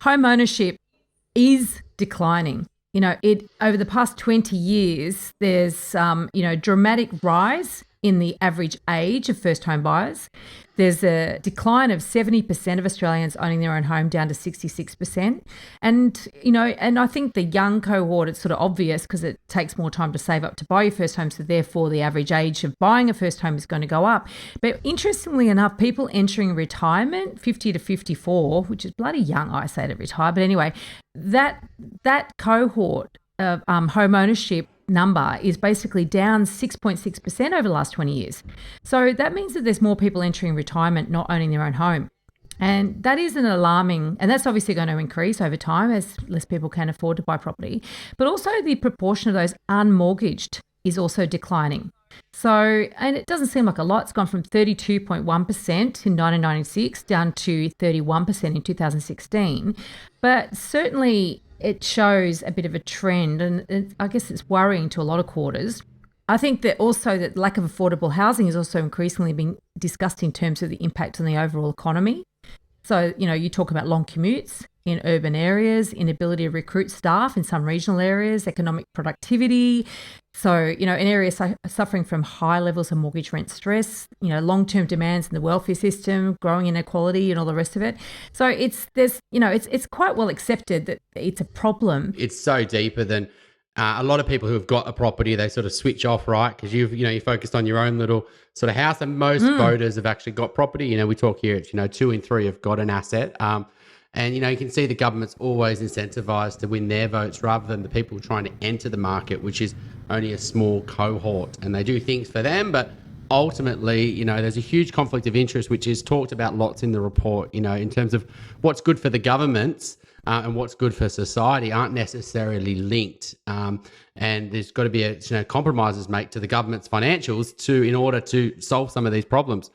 home ownership is declining. It over the past 20 years, there's dramatic rise in the average age of first home buyers. There's a decline of 70% of Australians owning their own home down to 66%. And I think the young cohort, it's sort of obvious because it takes more time to save up to buy your first home. So therefore the average age of buying a first home is going to go up. But interestingly enough, people entering retirement, 50 to 54, which is bloody young, I say, to retire. But anyway, that cohort of home ownership number is basically down 6.6% over the last 20 years. So that means that there's more people entering retirement not owning their own home. And that is an alarming, and that's obviously going to increase over time as less people can afford to buy property. But also the proportion of those unmortgaged is also declining. So, and it doesn't seem like a lot. It's gone from 32.1% in 1996 down to 31% in 2016. But certainly it shows a bit of a trend, and I guess it's worrying to a lot of quarters. I think that also that lack of affordable housing is also increasingly being discussed in terms of the impact on the overall economy. So, you talk about long commutes in urban areas, inability to recruit staff in some regional areas, economic productivity. So, in areas suffering from high levels of mortgage rent stress, long-term demands in the welfare system, growing inequality and all the rest of it. So it's quite well accepted that it's a problem. It's so deeper than a lot of people who have got a property, they sort of switch off, right? Because you're focused on your own little sort of house, and most voters have actually got property. We talk here, it's 2 in 3 have got an asset. And, you can see the government's always incentivized to win their votes rather than the people trying to enter the market, which is only a small cohort. And they do things for them, but ultimately, there's a huge conflict of interest, which is talked about lots in the report, in terms of what's good for the governments and what's good for society aren't necessarily linked. And there's got to be compromises made to the government's financials in order to solve some of these problems.